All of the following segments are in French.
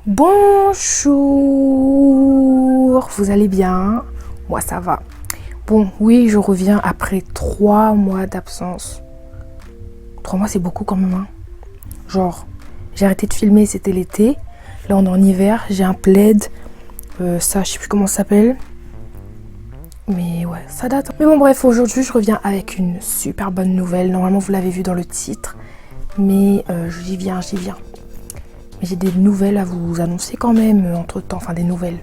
Bonjour, vous allez bien? Moi ça va. Bon, oui, je reviens après 3 mois d'absence. 3 mois c'est beaucoup quand même, hein. Genre, j'ai arrêté de filmer, c'était l'été. Là on est en hiver, j'ai un plaid. Ça, je sais plus comment ça s'appelle. Mais ouais, ça date. Mais bon bref, aujourd'hui je reviens avec une super bonne nouvelle. Normalement vous l'avez vu dans le titre. Mais j'y viens. Mais j'ai des nouvelles à vous annoncer quand même entre temps. Enfin des nouvelles.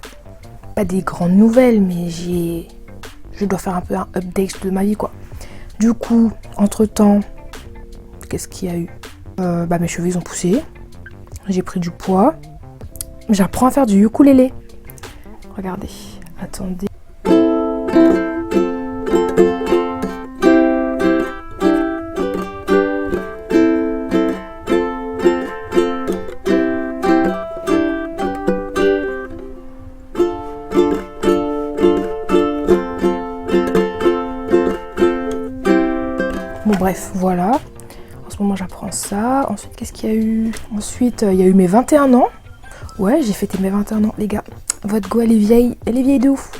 Pas des grandes nouvelles, mais je dois faire un peu un update de ma vie quoi. Du coup, entre temps, qu'est-ce qu'il y a eu? Mes cheveux ils ont poussé. J'ai pris du poids. J'apprends à faire du ukulélé. Regardez, attendez. Bon bref, voilà. En ce moment j'apprends ça. Ensuite, qu'est-ce qu'il y a eu? Ensuite, il y a eu mes 21 ans. Ouais, j'ai fêté mes 21 ans, les gars. Votre go, elle est vieille de ouf.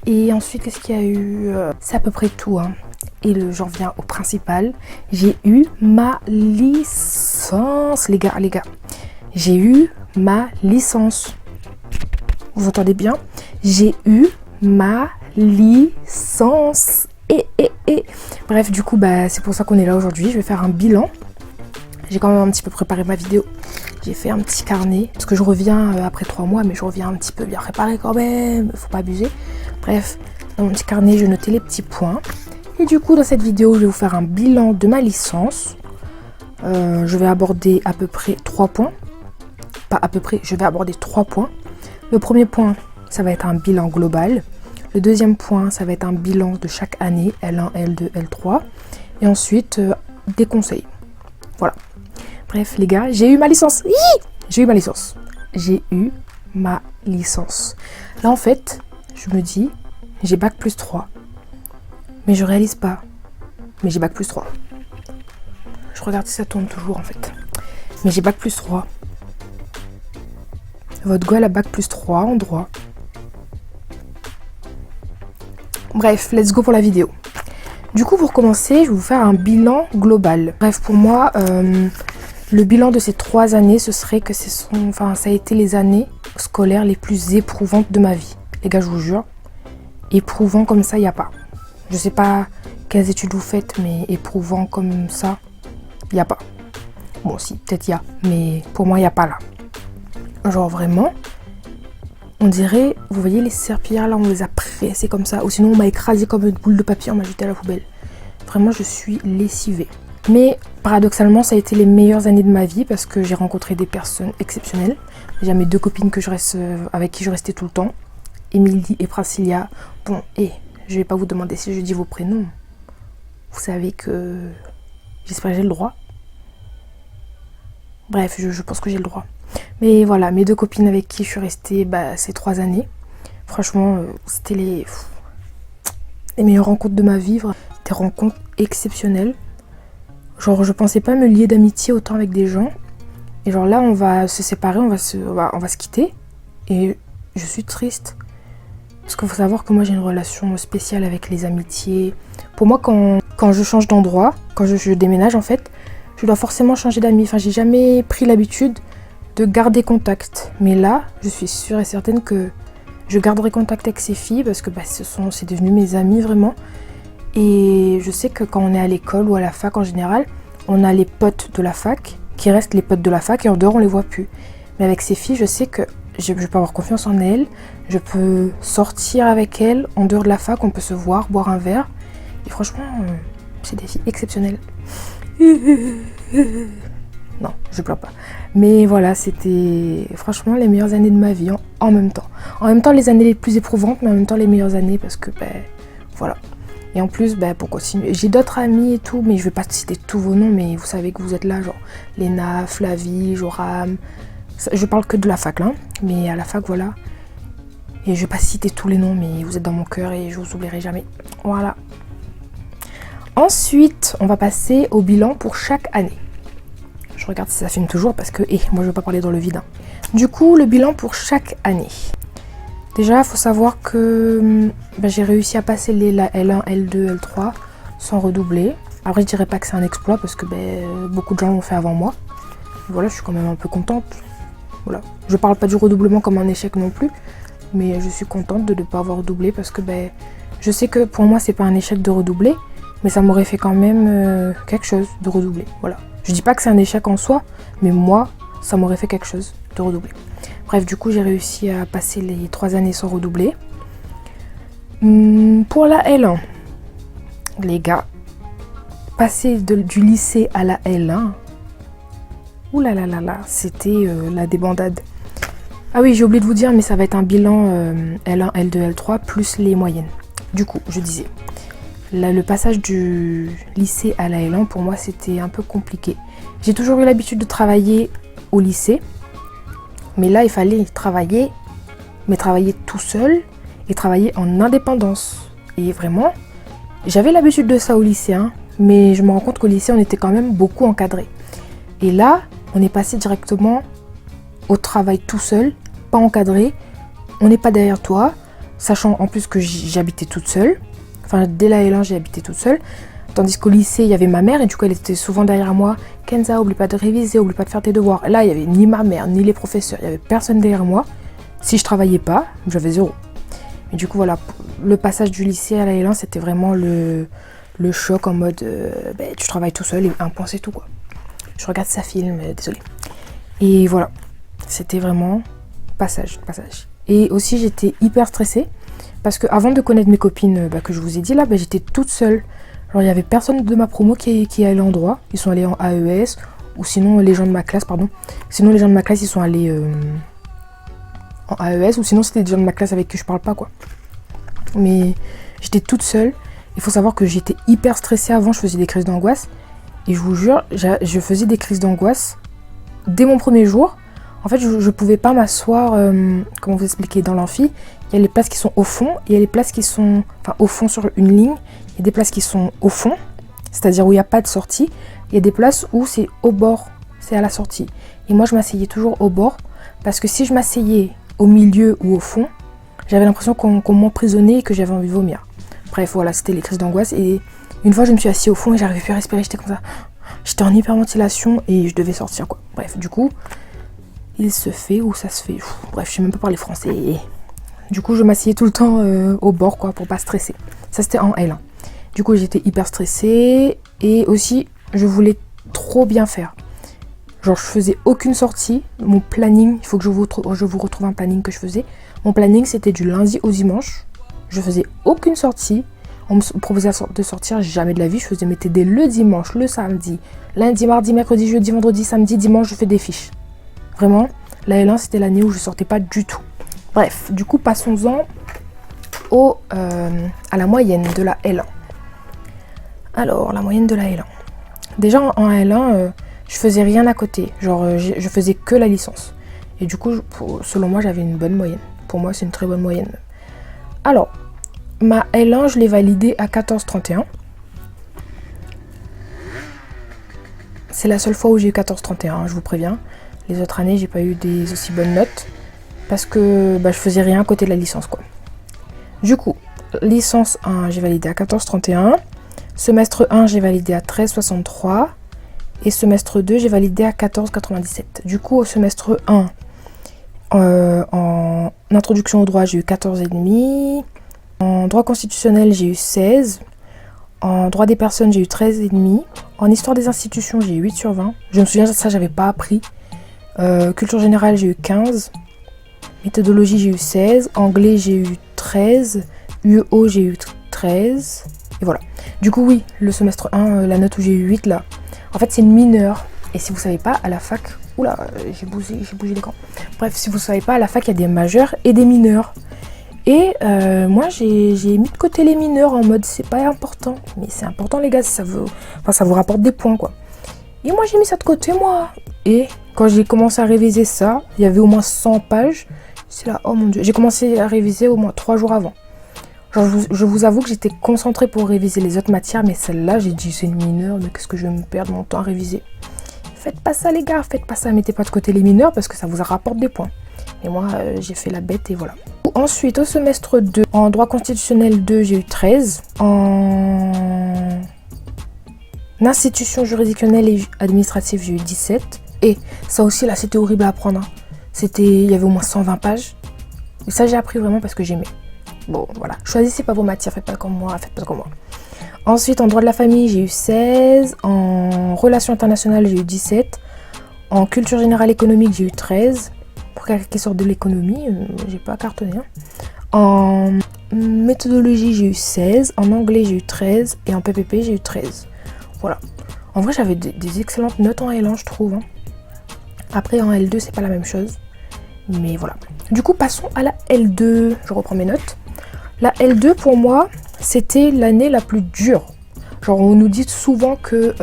Et ensuite, qu'est-ce qu'il y a eu? C'est à peu près tout, hein. Et j'en viens au principal. J'ai eu ma licence, les gars. J'ai eu ma licence. Vous entendez bien? J'ai eu ma licence. Bref, du coup, c'est pour ça qu'on est là aujourd'hui. Je vais faire un bilan. J'ai quand même un petit peu préparé ma vidéo. J'ai fait un petit carnet. Parce que je reviens après 3 mois, mais je reviens un petit peu bien préparé quand même. Faut pas abuser. Bref, dans mon petit carnet, je notais les petits points. Et du coup, dans cette vidéo, je vais vous faire un bilan de ma licence. Je vais aborder à peu près 3 points. Pas à peu près, je vais aborder 3 points. Le premier point, ça va être un bilan global. Le deuxième point, ça va être un bilan de chaque année, L1, L2, L3. Et ensuite, des conseils. Voilà. Bref, les gars, j'ai eu ma licence. J'ai eu ma licence. Là, en fait, je me dis, j'ai bac plus 3. Mais je réalise pas. Mais j'ai bac plus 3. Je regarde si ça tourne toujours, en fait. Mais j'ai bac plus 3. Votre go, elle a bac plus 3 en droit. Bref, let's go pour la vidéo. Du coup, pour commencer, je vais vous faire un bilan global. Bref, pour moi, le bilan de ces 3 années, ce serait que ça a été les années scolaires les plus éprouvantes de ma vie. Les gars, je vous jure, éprouvant comme ça, il n'y a pas. Je sais pas quelles études vous faites, mais éprouvant comme ça, il n'y a pas. Bon, si, peut-être il y a, mais pour moi, il n'y a pas là. Genre vraiment, on dirait, vous voyez les serpillères là, on les a pressées comme ça, ou sinon on m'a écrasé comme une boule de papier, on m'a jeté à la poubelle. Vraiment, je suis lessivée. Mais paradoxalement, ça a été les meilleures années de ma vie parce que j'ai rencontré des personnes exceptionnelles. J'ai mes 2 copines avec qui je restais tout le temps, Émilie et Priscilla. Bon, je vais pas vous demander si je dis vos prénoms. Vous savez que j'espère que j'ai le droit. Bref, je pense que j'ai le droit. Mais voilà, mes 2 copines avec qui je suis restée ces 3 années. Franchement, c'était les meilleures rencontres de ma vie. Des rencontres exceptionnelles. Genre, je pensais pas me lier d'amitié autant avec des gens. Et genre là, on va se séparer, on va se quitter. Et je suis triste. Parce qu'il faut savoir que moi, j'ai une relation spéciale avec les amitiés. Pour moi, quand je change d'endroit, quand je déménage en fait, je dois forcément changer d'amis. Enfin, j'ai jamais pris l'habitude de garder contact. Mais là, je suis sûre et certaine que je garderai contact avec ces filles parce que c'est devenu mes amies vraiment. Et je sais que quand on est à l'école ou à la fac en général, on a les potes de la fac qui restent les potes de la fac et en dehors on les voit plus. Mais avec ces filles, je sais que je peux avoir confiance en elles, je peux sortir avec elles en dehors de la fac, on peut se voir, boire un verre. Et franchement, c'est des filles exceptionnelles. Non, je pleure pas. Mais voilà, c'était franchement les meilleures années de ma vie en même temps. En même temps, les années les plus éprouvantes, mais en même temps les meilleures années parce que, voilà. Et en plus, pour continuer, j'ai d'autres amis et tout, mais je vais pas citer tous vos noms, mais vous savez que vous êtes là, genre Léna, Flavie, Joram. Je parle que de la fac, là, mais à la fac, voilà. Et je vais pas citer tous les noms, mais vous êtes dans mon cœur et je vous oublierai jamais. Voilà. Ensuite, on va passer au bilan pour chaque année. Je regarde si ça filme toujours parce que moi je veux pas parler dans le vide. Hein. Du coup, le bilan pour chaque année. Déjà, il faut savoir que j'ai réussi à passer la L1, L2, L3 sans redoubler. Après, je dirais pas que c'est un exploit parce que beaucoup de gens l'ont fait avant moi. Voilà, je suis quand même un peu contente. Voilà. Je parle pas du redoublement comme un échec non plus, mais je suis contente de ne pas avoir redoublé parce que je sais que pour moi c'est pas un échec de redoubler, mais ça m'aurait fait quand même quelque chose de redoubler. Voilà. Je dis pas que c'est un échec en soi, mais moi ça m'aurait fait quelque chose de redoubler. Bref, du coup j'ai réussi à passer les 3 années sans redoubler. Pour la L1, les gars, passer du lycée à la L1, ouh là là là là, c'était la débandade. Ah oui, j'ai oublié de vous dire, mais ça va être un bilan L1, L2, L3 plus les moyennes. Du coup, je disais, là, le passage du lycée à la L1, pour moi, c'était un peu compliqué. J'ai toujours eu l'habitude de travailler au lycée, mais là, il fallait travailler, mais travailler tout seul et travailler en indépendance. Et vraiment, j'avais l'habitude de ça au lycée, hein, mais je me rends compte qu'au lycée, on était quand même beaucoup encadré. Et là, on est passé directement au travail tout seul, pas encadré, on n'est pas derrière toi, sachant en plus que j'habitais toute seule. Enfin, dès la L1, j'ai habité toute seule. Tandis qu'au lycée, il y avait ma mère et du coup, elle était souvent derrière moi. Kenza, oublie pas de réviser, oublie pas de faire tes devoirs. Là, il n'y avait ni ma mère, ni les professeurs, il n'y avait personne derrière moi. Si je travaillais pas, j'avais 0. Et du coup, voilà, le passage du lycée à la L1, c'était vraiment le choc en mode tu travailles tout seul et un point, c'est tout, quoi. Je regarde sa film, désolée. Et voilà, c'était vraiment passage. Et aussi, j'étais hyper stressée parce que avant de connaître mes copines que je vous ai dit là, j'étais toute seule. Alors, il n'y avait personne de ma promo qui allait en droit. Ils sont allés en AES ou sinon les gens de ma classe, pardon. Sinon, les gens de ma classe, ils sont allés en AES ou sinon, c'était des gens de ma classe avec qui je parle pas, quoi. Mais j'étais toute seule. Il faut savoir que j'étais hyper stressée avant, je faisais des crises d'angoisse. Et je vous jure, je faisais des crises d'angoisse dès mon premier jour. En fait, je ne pouvais pas m'asseoir, comment vous expliquer, dans l'amphi. Il y a les places qui sont au fond, et il y a les places qui sont au fond sur une ligne. Il y a des places qui sont au fond, c'est-à-dire où il n'y a pas de sortie. Il y a des places où c'est au bord, c'est à la sortie. Et moi, je m'asseyais toujours au bord, parce que si je m'asseyais au milieu ou au fond, j'avais l'impression qu'on m'emprisonnait et que j'avais envie de vomir. Bref, voilà, c'était les crises d'angoisse. Et une fois, je me suis assise au fond et j'arrivais plus à respirer, j'étais comme ça. J'étais en hyperventilation et je devais sortir, quoi. Bref, du coup, il se fait ou ça se fait. Bref, je sais même pas parler français. Du coup, je m'asseyais tout le temps au bord, quoi, pour pas stresser. Ça, c'était en L1. Du coup, j'étais hyper stressée et aussi, je voulais trop bien faire. Genre, je faisais aucune sortie. Mon planning, il faut que je vous retrouve un planning que je faisais. Mon planning, c'était du lundi au dimanche. Je faisais aucune sortie. On me proposait de sortir, jamais de la vie. Je faisais mes TD le dimanche, le samedi, lundi, mardi, mercredi, jeudi, vendredi, samedi, dimanche, je fais des fiches. Vraiment, la L1, c'était l'année où je sortais pas du tout. Bref, du coup, passons-en à la moyenne de la L1. Alors, la moyenne de la L1. Déjà, en L1, je faisais rien à côté. Genre, je faisais que la licence. Et du coup, selon moi, j'avais une bonne moyenne. Pour moi, c'est une très bonne moyenne. Alors, ma L1, je l'ai validée à 14,31. C'est la seule fois où j'ai eu 14,31, je vous préviens. Les autres années, j'ai pas eu des aussi bonnes notes. Parce que je faisais rien à côté de la licence, quoi. Du coup, licence 1, j'ai validé à 14,31. Semestre 1, j'ai validé à 13,63. Et semestre 2, j'ai validé à 14,97. Du coup, au semestre 1, en introduction au droit, j'ai eu 14,5. En droit constitutionnel, j'ai eu 16. En droit des personnes, j'ai eu 13,5. En histoire des institutions, j'ai eu 8 sur 20. Je me souviens de ça, j'avais pas appris. Culture générale, j'ai eu 15. Méthodologie, j'ai eu 16. Anglais, j'ai eu 13. UEO, j'ai eu 13. Et voilà. Du coup, oui, le semestre 1, la note où j'ai eu 8 là, en fait, c'est une mineure. Et si vous savez pas, à la fac... Oula, j'ai bougé l'écran. Bref, si vous savez pas, à la fac, il y a des majeurs et des mineurs. Et moi, j'ai mis de côté les mineurs en mode, c'est pas important. Mais c'est important, les gars, ça vous rapporte des points, quoi. Et moi, j'ai mis ça de côté, moi. Et quand j'ai commencé à réviser ça, il y avait au moins 100 pages. C'est là, oh mon Dieu. J'ai commencé à réviser au moins 3 jours avant. Genre, je vous avoue que j'étais concentrée pour réviser les autres matières, mais celle-là, j'ai dit, c'est une mineure, mais qu'est-ce que je vais me perdre mon temps à réviser? faites pas ça les gars, faites pas ça, mettez pas de côté les mineurs parce que ça vous rapporte des points. Et moi, j'ai fait la bête et voilà. Ensuite, au semestre 2, en droit constitutionnel 2, j'ai eu 13. En institution juridictionnelle et administrative, j'ai eu 17. Et ça aussi, là, c'était horrible à apprendre. Hein. Il y avait au moins 120 pages. Et ça, j'ai appris vraiment parce que j'aimais. Bon, voilà. Choisissez pas vos matières, faites pas comme moi, faites pas comme moi. Ensuite, en droit de la famille, j'ai eu 16. En relations internationales, j'ai eu 17. En culture générale économique, j'ai eu 13. Pour quelqu'un qui sort de l'économie, j'ai pas cartonné. Hein. En méthodologie, j'ai eu 16. En anglais, j'ai eu 13. Et en PPP, j'ai eu 13. Voilà. En vrai, j'avais des excellentes notes en L1, je trouve. Hein. Après, en L2, c'est pas la même chose. Mais voilà. Du coup, passons à la L2. Je reprends mes notes. La L2, pour moi, c'était l'année la plus dure. Genre, on nous dit souvent que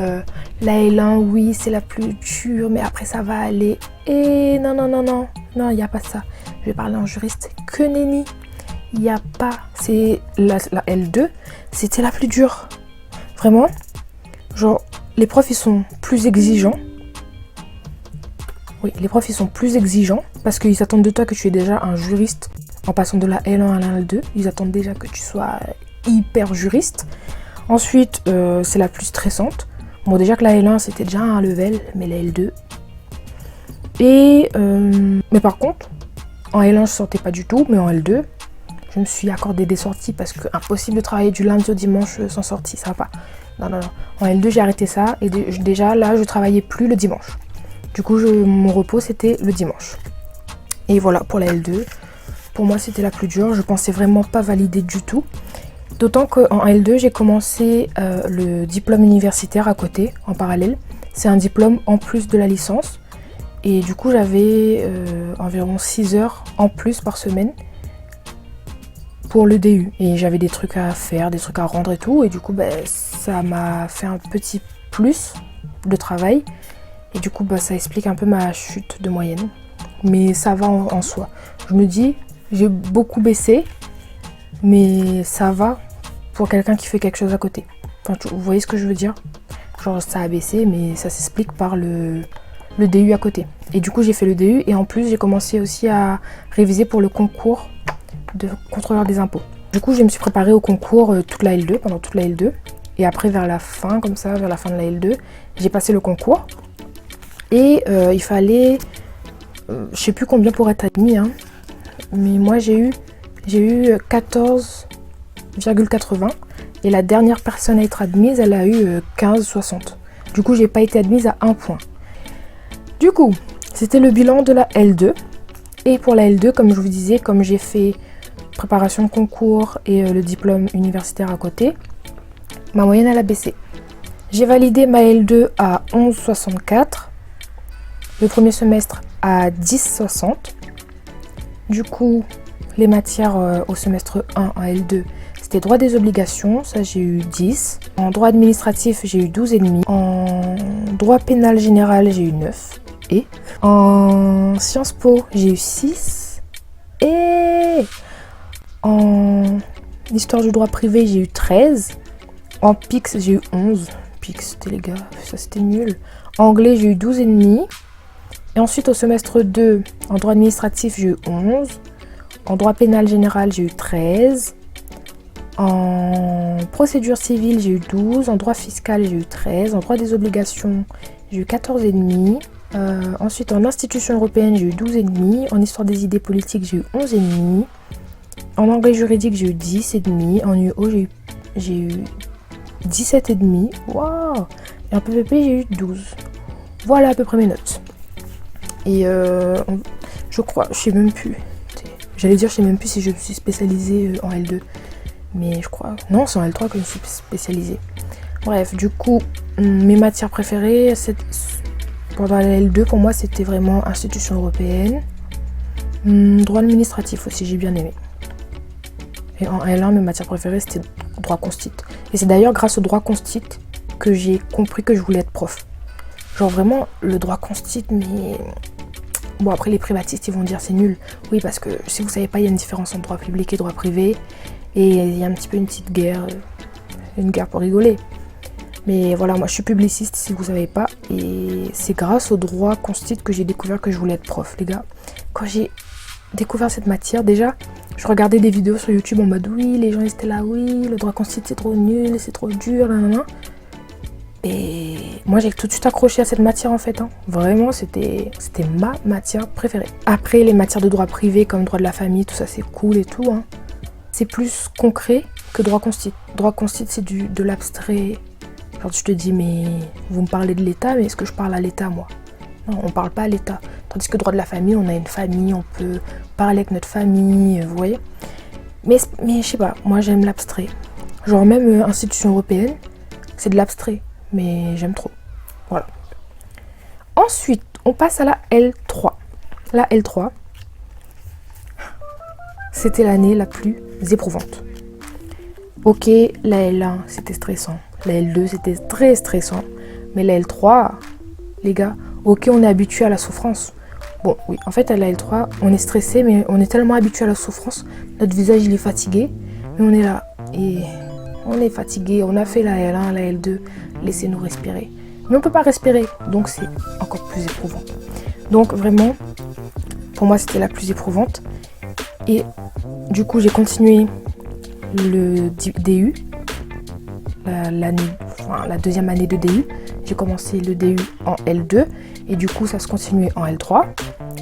la L1, oui, c'est la plus dure, mais après, ça va aller. Et non, non, non, non. Non, il n'y a pas ça. Je vais parler en juriste. Que nenni. Il n'y a pas. C'est la L2, c'était la plus dure. Vraiment. Genre, les profs, ils sont plus exigeants. Oui, les profs, ils sont plus exigeants parce qu'ils attendent de toi que tu es déjà un juriste. En passant de la L1 à la L2, ils attendent déjà que tu sois hyper juriste. Ensuite, c'est la plus stressante. Bon, déjà que la L1, c'était déjà un level, mais la L2. Et, mais par contre, en L1, je sortais pas du tout, mais en L2, je me suis accordé des sorties parce que impossible de travailler du lundi au dimanche sans sortie, ça va pas. Non, non, non. En L2, j'ai arrêté ça et déjà là, je travaillais plus le dimanche. Du coup, mon repos, c'était le dimanche. Et voilà, pour la L2. Pour moi, c'était la plus dure. Je pensais vraiment pas valider du tout. D'autant qu'en L2, j'ai commencé le diplôme universitaire à côté, en parallèle. C'est un diplôme en plus de la licence. Et du coup, j'avais environ 6 heures en plus par semaine pour le DU. Et j'avais des trucs à faire, des trucs à rendre et tout. Et du coup, ça m'a fait un petit plus de travail. Et du coup, ça explique un peu ma chute de moyenne. Mais ça va en soi. Je me dis, j'ai beaucoup baissé, mais ça va pour quelqu'un qui fait quelque chose à côté. Enfin, vous voyez ce que je veux dire? Genre, ça a baissé, mais ça s'explique par le DU à côté. Et du coup, j'ai fait le DU et en plus, j'ai commencé aussi à réviser pour le concours de contrôleur des impôts. Du coup, je me suis préparée au concours pendant toute la L2. Et après, vers la fin, comme ça, vers la fin de la L2, j'ai passé le concours. Et il fallait, je sais plus combien pour être admis, hein, mais moi j'ai eu 14,80 et la dernière personne à être admise, elle a eu 15,60. Du coup, j'ai pas été admise à 1 point. Du coup, c'était le bilan de la L2. Et pour la L2, comme je vous disais, comme j'ai fait préparation de concours et le diplôme universitaire à côté, ma moyenne elle a baissé. J'ai validé ma L2 à 11,64. Le premier semestre à 10,60. Du coup, les matières au semestre 1 en L2, c'était droit des obligations, ça j'ai eu 10. En droit administratif, j'ai eu 12,5. En droit pénal général, j'ai eu 9. Et en Sciences Po, j'ai eu 6. Et en histoire du droit privé, j'ai eu 13. En PIX, j'ai eu 11. PIX, c'était les gars, ça c'était nul. En anglais, j'ai eu 12,5. Et ensuite, au semestre 2, en droit administratif, j'ai eu 11. En droit pénal général, j'ai eu 13. En procédure civile, j'ai eu 12. En droit fiscal, j'ai eu 13. En droit des obligations, j'ai eu 14,5. Ensuite, en institution européenne, j'ai eu 12,5. En histoire des idées politiques, j'ai eu 11,5. En anglais juridique, j'ai eu 10,5. En UO, j'ai eu 17,5. Waouh! Et en PVP, j'ai eu 12. Voilà à peu près mes notes. Et je crois, je sais même plus. J'allais dire, je sais même plus si je me suis spécialisée en L2. Mais je crois, non, c'est en L3 que je me suis spécialisée. Bref, du coup, mes matières préférées, pendant la L2, pour moi, c'était vraiment institution européenne. Droit administratif aussi, j'ai bien aimé. Et en L1, mes matières préférées, c'était droit constit. Et c'est d'ailleurs grâce au droit constit que j'ai compris que je voulais être prof. Genre vraiment, le droit constit, mais... Bon, après, les privatistes, ils vont dire c'est nul. Oui, parce que si vous savez pas, il y a une différence entre droit public et droit privé. Et il y a un petit peu une petite guerre. Une guerre pour rigoler. Mais voilà, moi je suis publiciste si vous savez pas. Et c'est grâce au droit constitue que j'ai découvert que je voulais être prof, les gars. Quand j'ai découvert cette matière, déjà, je regardais des vidéos sur YouTube en mode oui, les gens ils étaient là, oui, le droit constitue c'est trop nul, c'est trop dur, nanana. Et moi j'ai tout de suite accroché à cette matière en fait. Vraiment, c'était ma matière préférée. Après, les matières de droit privé comme droit de la famille, tout ça c'est cool et tout. C'est plus concret que droit constitue. Droit constitue c'est de l'abstrait. Genre je te dis mais vous me parlez de l'État, mais est-ce que je parle à l'État moi? Non, on parle pas à l'État. Tandis que droit de la famille, on a une famille, on peut parler avec notre famille, vous voyez. Mais je sais pas, moi j'aime l'abstrait. Genre même institution européenne, c'est de l'abstrait, mais j'aime trop. Voilà. Ensuite, on passe à la L3. La L3, c'était l'année la plus éprouvante. Ok, la L1, c'était stressant. La L2, c'était très stressant. Mais la L3, les gars, ok, on est habitué à la souffrance. Bon, oui, en fait, à la L3, on est stressé, mais on est tellement habitué à la souffrance. Notre visage, il est fatigué. Mais on est là. Et on est fatigué. On a fait la L1, la L2. Laissez-nous respirer. Mais on ne peut pas respirer. Donc, c'est encore plus éprouvant. Donc, vraiment, pour moi, c'était la plus éprouvante. Et du coup, j'ai continué le DU. La deuxième année de DU. J'ai commencé le DU en L2 et du coup ça se continuait en L3.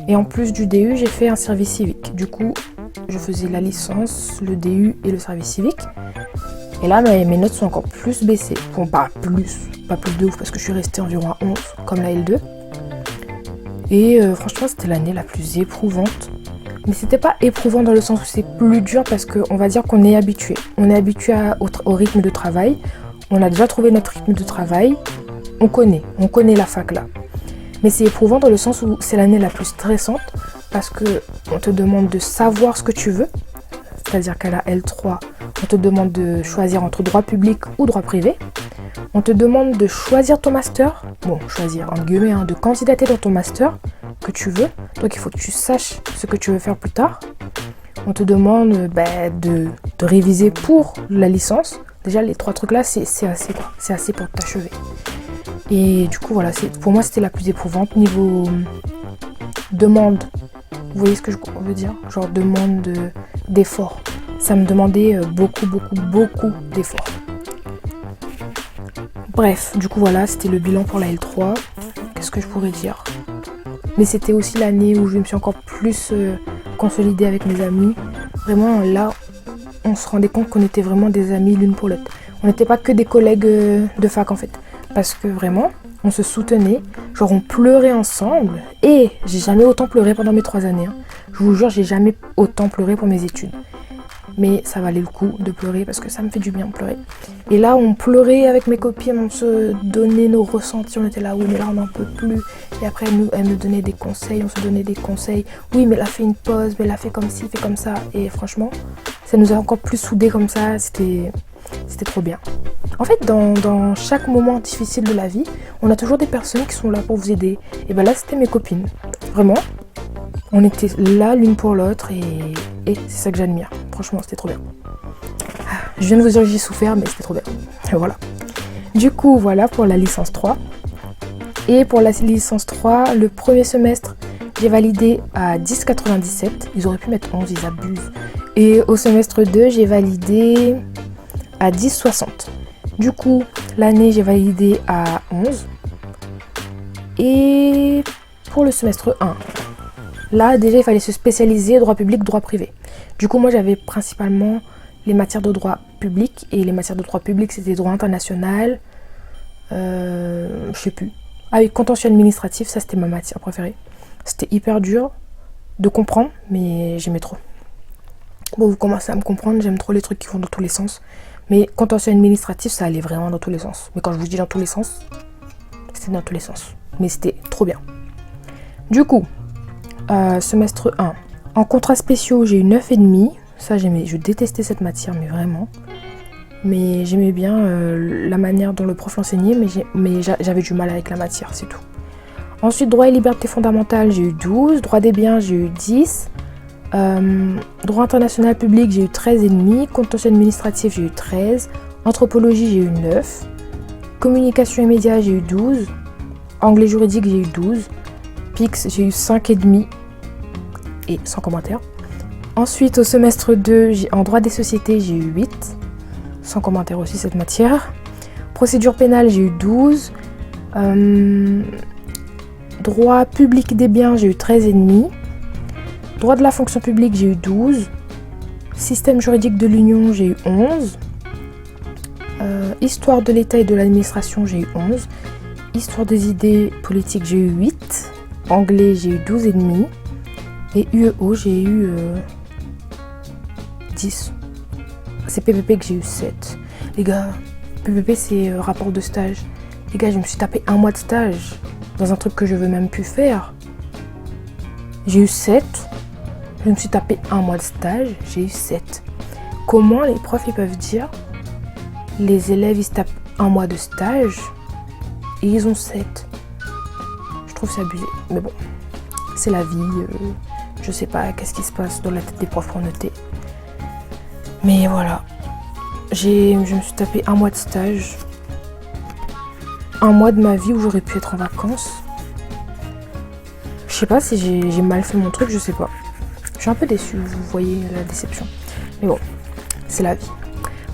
Et en plus du DU, j'ai fait un service civique. Du coup, je faisais la licence, le DU et le service civique. Et là, mes notes sont encore plus baissées. Bon, pas plus de ouf parce que je suis restée environ à 11 comme la L2. Et franchement, c'était l'année la plus éprouvante. Mais c'était pas éprouvant dans le sens où c'est plus dur parce qu'on va dire qu'on est habitué. On est habitué au rythme de travail. On a déjà trouvé notre rythme de travail. On connaît la fac là. Mais c'est éprouvant dans le sens où c'est l'année la plus stressante parce qu'on te demande de savoir ce que tu veux. C'est-à-dire qu'à la L3, on te demande de choisir entre droit public ou droit privé. On te demande de choisir ton master. Bon, choisir en guillemets, de candidater dans ton master que tu veux. Donc il faut que tu saches ce que tu veux faire plus tard. On te demande de réviser pour la licence. Déjà les 3 trucs là, c'est assez quoi. C'est assez pour t'achever. Et du coup voilà, pour moi c'était la plus éprouvante niveau demande. Vous voyez ce que je veux dire? Genre demande d'effort. Ça me demandait beaucoup d'efforts. Bref, du coup voilà, c'était le bilan pour la L3. Qu'est-ce que je pourrais dire? Mais c'était aussi l'année où je me suis encore plus consolidée avec mes amis. Vraiment là, on se rendait compte qu'on était vraiment des amis l'une pour l'autre. On n'était pas que des collègues de fac en fait. Parce que vraiment, on se soutenait, genre on pleurait ensemble. Et j'ai jamais autant pleuré pendant mes 3 années. Je vous jure, j'ai jamais autant pleuré pour mes études. Mais ça valait le coup de pleurer parce que ça me fait du bien de pleurer. Et là, on pleurait avec mes copines, on se donnait nos ressentis. On était là, oui, mais là, on n'en peut plus. Et après, elle me donnait des conseils, on se donnait des conseils. Oui, mais elle a fait une pause, mais elle a fait comme ci, fait comme ça. Et franchement, ça nous a encore plus soudés comme ça. C'était trop bien. En fait, dans chaque moment difficile de la vie, on a toujours des personnes qui sont là pour vous aider. Et ben là, c'était mes copines. Vraiment, on était là l'une pour l'autre et c'est ça que j'admire. Franchement, c'était trop bien. Je viens de vous dire que j'ai souffert, mais c'était trop bien. Et voilà. Du coup, voilà pour la licence 3. Et pour la licence 3, le premier semestre, j'ai validé à 10,97. Ils auraient pu mettre 11, ils abusent. Et au semestre 2, j'ai validé à 10,60. Du coup, l'année, j'ai validé à 11. Et pour le semestre 1, là, déjà, il fallait se spécialiser droit public, droit privé. Du coup, moi, j'avais principalement les matières de droit public. Et les matières de droit public, c'était droit international. Je sais plus. Ah oui, contentieux administratif, ça, c'était ma matière préférée. C'était hyper dur de comprendre, mais j'aimais trop. Bon, vous commencez à me comprendre, j'aime trop les trucs qui vont dans tous les sens. Mais contentieux administratif, ça allait vraiment dans tous les sens. Mais quand je vous dis dans tous les sens, c'était dans tous les sens. Mais c'était trop bien. Du coup, semestre 1. En contrats spéciaux, j'ai eu 9,5. Ça, j'aimais. Je détestais cette matière, mais vraiment. Mais j'aimais bien la manière dont le prof l'enseignait, mais j'avais du mal avec la matière, c'est tout. Ensuite, droit et liberté fondamentale, j'ai eu 12. Droit des biens, j'ai eu 10. Droit international public, j'ai eu 13,5. Contentieux administratif, j'ai eu 13. Anthropologie, j'ai eu 9. Communication et médias, j'ai eu 12. Anglais juridique, j'ai eu 12. PIX, j'ai eu 5,5 et sans commentaire. Ensuite, au semestre 2, en droit des sociétés, j'ai eu 8. Sans commentaire aussi cette matière. Procédure pénale, j'ai eu 12. Droit public des biens, j'ai eu 13,5. Droit de la fonction publique, j'ai eu 12. Système juridique de l'Union, j'ai eu 11. Histoire de l'État et de l'administration, j'ai eu 11. Histoire des idées politiques, j'ai eu 8. Anglais, j'ai eu 12,5. Et UEO, j'ai eu 10. C'est PPP que j'ai eu 7. Les gars, PPP, c'est rapport de stage. Les gars, je me suis tapé un mois de stage dans un truc que je veux même plus faire. J'ai eu 7. Je me suis tapé un mois de stage, j'ai eu 7. Comment les profs ils peuvent dire les élèves ils se tapent un mois de stage et ils ont 7? Je trouve ça abusé. Mais bon, c'est la vie. Je sais pas qu'est-ce qui se passe dans la tête des profs pour noter. Mais voilà. Je me suis tapé un mois de stage. Un mois de ma vie où j'aurais pu être en vacances. Je sais pas si j'ai mal fait mon truc, je sais pas. Je suis un peu déçue, vous voyez la déception. Mais bon, c'est la vie.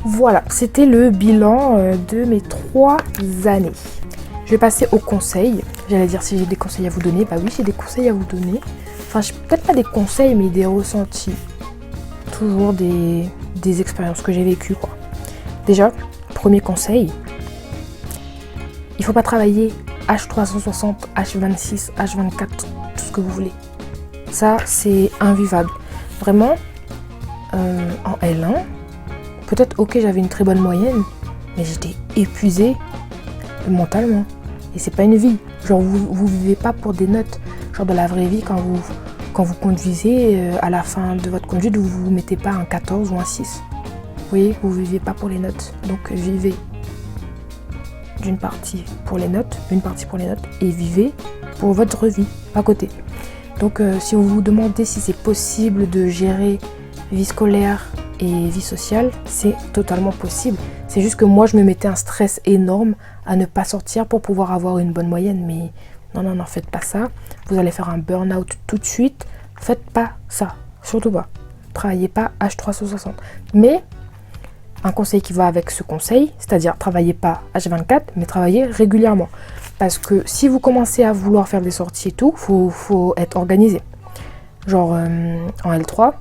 Voilà, c'était le bilan de mes 3 années. Je vais passer aux conseils. J'allais dire si j'ai des conseils à vous donner. Bah oui, j'ai des conseils à vous donner. Enfin, peut-être pas des conseils, mais des ressentis. Toujours des expériences que j'ai vécues, quoi. Déjà, premier conseil, il faut pas travailler H360, H26, H24, tout ce que vous voulez. Ça, c'est invivable. Vraiment, en L1, peut-être, ok, j'avais une très bonne moyenne, mais j'étais épuisée mentalement. Et c'est pas une vie. Genre, vous vivez pas pour des notes. Genre, dans la vraie vie, quand vous conduisez, à la fin de votre conduite, vous mettez pas un 14 ou un 6. Vous voyez, vous vivez pas pour les notes. Donc, vivez d'une partie pour les notes, une partie pour les notes, et vivez pour votre vie, à côté. Donc si vous vous demandez si c'est possible de gérer vie scolaire et vie sociale, c'est totalement possible. C'est juste que moi je me mettais un stress énorme à ne pas sortir pour pouvoir avoir une bonne moyenne. Mais non, faites pas ça. Vous allez faire un burn-out tout de suite. Faites pas ça, surtout pas. Travaillez pas H360. Mais un conseil qui va avec ce conseil, c'est-à-dire travaillez pas H24, mais travaillez régulièrement. Parce que si vous commencez à vouloir faire des sorties et tout, faut être organisé. Genre en L3,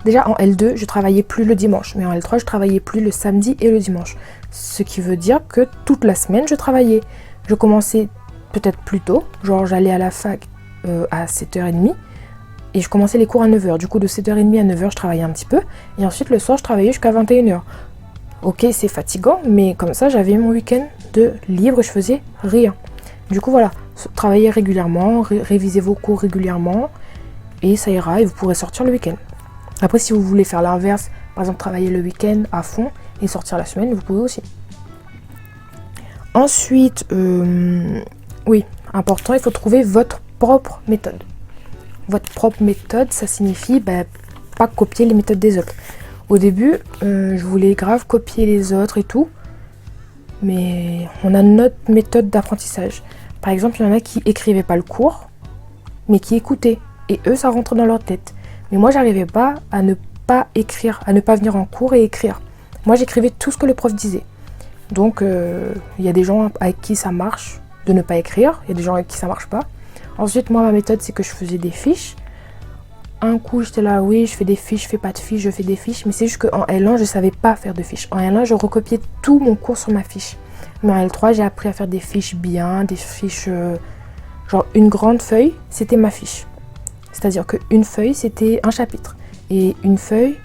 déjà en L2, je travaillais plus le dimanche, mais en L3, je travaillais plus le samedi et le dimanche. Ce qui veut dire que toute la semaine, je travaillais. Je commençais peut-être plus tôt, genre j'allais à la fac à 7h30, et je commençais les cours à 9h. Du coup, de 7h30 à 9h, je travaillais un petit peu. Et ensuite, le soir, je travaillais jusqu'à 21h. Ok, c'est fatigant, mais comme ça, j'avais mon week-end de libre et je faisais rien. Du coup, voilà, travaillez régulièrement, révisez vos cours régulièrement, et ça ira, et vous pourrez sortir le week-end. Après, si vous voulez faire l'inverse, par exemple, travailler le week-end à fond et sortir la semaine, vous pouvez aussi. Ensuite, oui, important, il faut trouver votre propre méthode. Votre propre méthode, ça signifie pas copier les méthodes des autres. Au début, je voulais grave copier les autres et tout, mais on a notre méthode d'apprentissage. Par exemple, il y en a qui écrivaient pas le cours, mais qui écoutaient, et eux, ça rentre dans leur tête. Mais moi, j'arrivais pas à ne pas écrire, à ne pas venir en cours et écrire. Moi, j'écrivais tout ce que le prof disait. Donc, il y a des gens avec qui ça marche de ne pas écrire, il y a des gens avec qui ça marche pas. Ensuite, moi, ma méthode, c'est que je faisais des fiches. Un coup, j'étais là, oui, je fais des fiches, je fais pas de fiches, je fais des fiches. Mais c'est juste qu'en L1, je savais pas faire de fiches. En L1, je recopiais tout mon cours sur ma fiche. Mais en L3, j'ai appris à faire des fiches bien, des fiches... genre, une grande feuille, c'était ma fiche. C'est-à-dire qu'une feuille, c'était un chapitre. Et une feuille,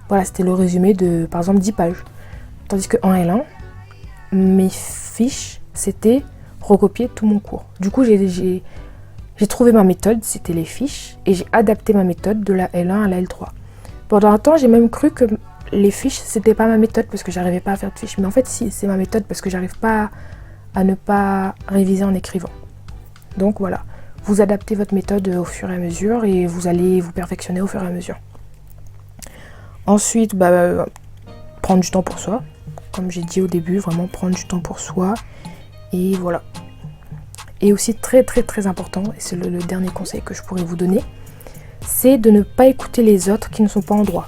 voilà, c'était le résumé de, par exemple, 10 pages. Tandis qu'en L1, mes fiches, c'était recopier tout mon cours. Du coup, j'ai trouvé ma méthode, c'était les fiches, et j'ai adapté ma méthode de la L1 à la L3. Pendant un temps, j'ai même cru que les fiches, c'était pas ma méthode parce que j'arrivais pas à faire de fiches. Mais en fait, si, c'est ma méthode parce que j'arrive pas à ne pas réviser en écrivant. Donc voilà, vous adaptez votre méthode au fur et à mesure et vous allez vous perfectionner au fur et à mesure. Ensuite, prendre du temps pour soi. comme j'ai dit au début, vraiment prendre du temps pour soi. Et voilà. Et aussi très très très important, et c'est le dernier conseil que je pourrais vous donner, c'est de ne pas écouter les autres qui ne sont pas en droit.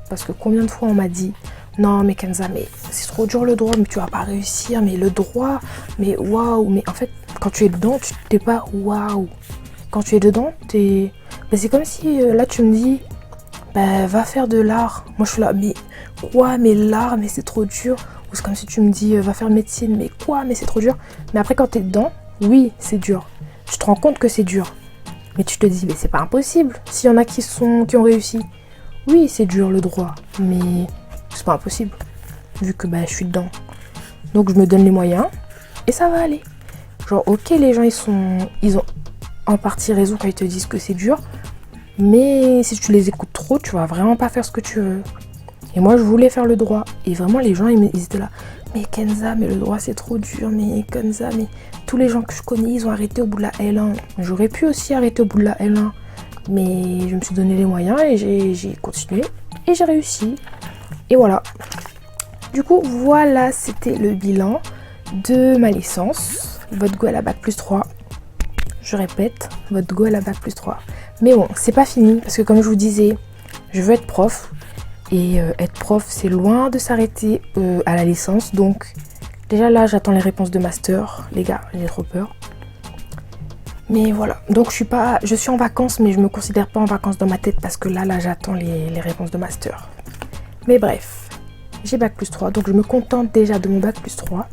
Parce que combien de fois on m'a dit non mais Kenza, mais c'est trop dur le droit, mais tu vas pas réussir, mais le droit, mais waouh, mais en fait quand tu es dedans, tu t'es pas waouh. Quand tu es dedans, t'es. Ben, c'est comme si là tu me dis bah va faire de l'art. Moi je suis là, mais quoi, mais l'art, mais c'est trop dur. Ou c'est comme si tu me dis va faire médecine, mais quoi, mais c'est trop dur. Mais après quand t'es dedans, oui c'est dur. Tu te rends compte que c'est dur. Mais tu te dis mais c'est pas impossible. S'il y en a qui ont réussi. Oui c'est dur le droit, mais c'est pas impossible. Vu que bah je suis dedans. Donc je me donne les moyens et ça va aller. Genre ok les gens ils ont en partie raison quand ils te disent que c'est dur. Mais si tu les écoutes trop, tu vas vraiment pas faire ce que tu veux. Et moi, je voulais faire le droit. Et vraiment, les gens, ils étaient là. Mais Kenza, mais le droit, c'est trop dur. Mais Kenza, mais tous les gens que je connais, ils ont arrêté au bout de la L1. J'aurais pu aussi arrêter au bout de la L1. Mais je me suis donné les moyens et j'ai continué. Et j'ai réussi. Et voilà. Du coup, voilà, c'était le bilan de ma licence. Votre go à la bac plus 3. Je répète, votre go à la bac plus 3. Mais bon, c'est pas fini parce que comme je vous disais, je veux être prof. Et être prof, c'est loin de s'arrêter à la licence. Donc déjà là, j'attends les réponses de master. Les gars, j'ai trop peur. Mais voilà, donc je suis en vacances, mais je me considère pas en vacances dans ma tête parce que là j'attends les réponses de master. Mais bref, j'ai bac plus 3, donc je me contente déjà de mon bac plus 3.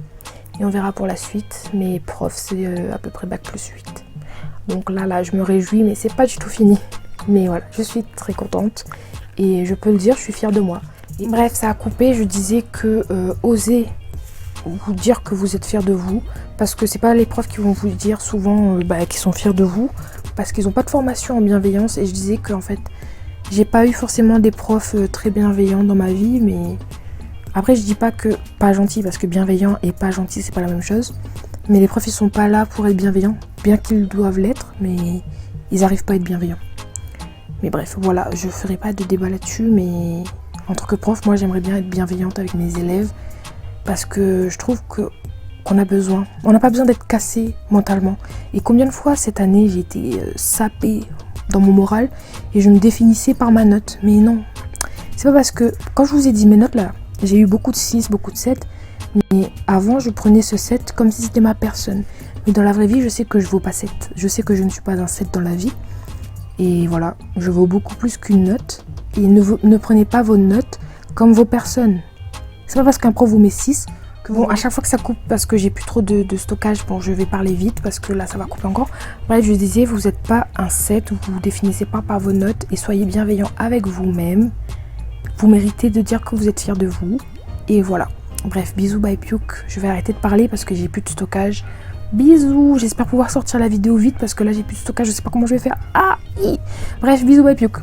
Et on verra pour la suite. Mais prof, c'est à peu près bac plus 8. Donc là, je me réjouis, mais c'est pas du tout fini. Mais voilà, je suis très contente. Et je peux le dire, je suis fière de moi. Et bref, ça a coupé, je disais que osez vous dire que vous êtes fiers de vous. Parce que c'est pas les profs qui vont vous dire souvent qu'ils sont fiers de vous. Parce qu'ils n'ont pas de formation en bienveillance. Et je disais qu'en fait, j'ai pas eu forcément des profs très bienveillants dans ma vie. Mais après, je dis pas que pas gentil, parce que bienveillant et pas gentil, c'est pas la même chose. Mais les profs, ils sont pas là pour être bienveillants. Bien qu'ils doivent l'être, mais ils arrivent pas à être bienveillants. Mais bref, voilà, je ferai pas de débat là-dessus, mais en tant que prof, moi j'aimerais bien être bienveillante avec mes élèves parce que je trouve qu'on a besoin. On n'a pas besoin d'être cassé mentalement. Et combien de fois cette année j'ai été sapée dans mon moral et je me définissais par ma note. Mais non, c'est pas parce que quand je vous ai dit mes notes là, j'ai eu beaucoup de 6, beaucoup de 7, mais avant je prenais ce 7 comme si c'était ma personne. Mais dans la vraie vie, je sais que je vaux pas 7. Je sais que je ne suis pas un 7 dans la vie. Et voilà, je vaux beaucoup plus qu'une note. Et ne prenez pas vos notes comme vos personnes. C'est pas parce qu'un prof vous met 6 que bon, à chaque fois que ça coupe, parce que j'ai plus trop de stockage, bon, je vais parler vite parce que là, ça va couper encore. Bref, je disais, vous n'êtes pas un 7, vous vous définissez pas par vos notes et soyez bienveillant avec vous-même. Vous méritez de dire que vous êtes fier de vous. Et voilà. Bref, bisous, bye Piouk. Je vais arrêter de parler parce que j'ai plus de stockage. Bisous, j'espère pouvoir sortir la vidéo vite parce que là j'ai plus de stockage, je sais pas comment je vais faire. Bref, bisous, bye Piouk.